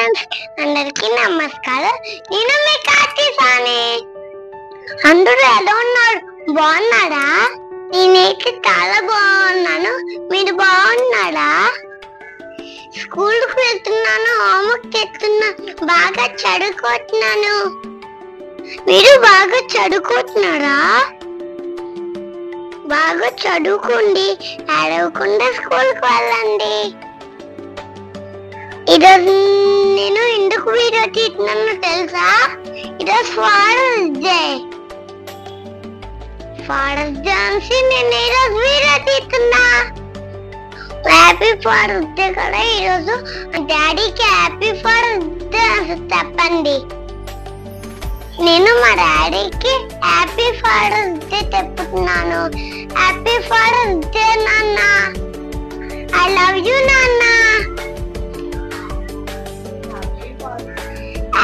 Friends, అందరికీ నమస్కారం. నేను మీ కార్తీసాని. అందరూ ఎలా ఉన్నారు? బాగున్నారా? నేనైతే చాలా బాగున్నాను. మీరు బాగున్నారా? స్కూల్కి వెళ్తున్నాను, హోంవర్క్ చేస్తున్నాను, బాగా చదువుకుంటున్నాను. మీరు బాగా చదువుకుంటున్నారా? బాగా చదువుకోండి, అడవకుండా స్కూల్కి వెళ్ళండి. ఈరోజు నేను ఎందుకు వీడియో తీస్తున్నానో తెలుసా? ఈరోజు ఫాదర్స్ డే. ఫాదర్స్ డే అనేసి నేను ఈరోజు వీడియో తీస్తున్నా. హ్యాపీ ఫాదర్స్ డే కదా ఈరోజు. డాడీకి హ్యాపీ ఫాదర్స్ డే అని చెప్పండి. నేను మా డాడీకి హ్యాపీ ఫాదర్స్ డే చెప్తున్నాను. హ్యాపీ ఫాదర్స్ డే నాన్న. ఐ లవ్ యూ నాన్న.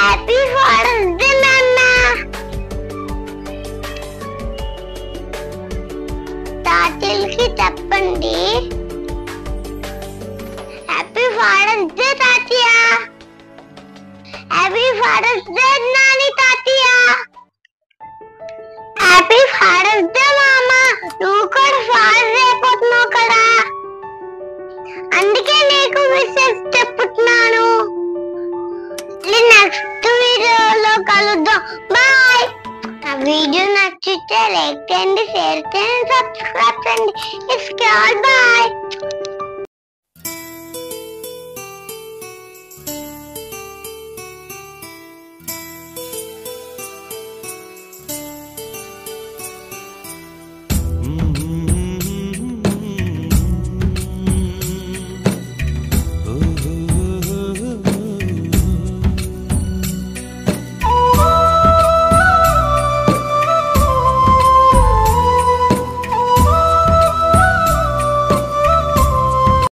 హ్యాపీ ఫాదర్స్ డే నాన్న. తాతయ్యకి చెప్పండి హ్యాపీ ఫాదర్స్ డే తాతయ్య. హ్యాపీ ఫాదర్స్ డే నాని తాతయ్య. హ్యాపీ ఫాదర్స్ డే మామ. నువ్వు కూడా ఫాదర్ అయిపోతున్నావు కదా, అందుకే నీకు విషెస్ చెప్తున్నాను. నెక్స్ట్ వీడియోలో కలుద్దాం. బాయ్. ఆ వీడియో నచ్చితే లైక్ చేయండి, షేర్ చేయండి, సబ్స్క్రైబ్ చేయండి. It's all bye.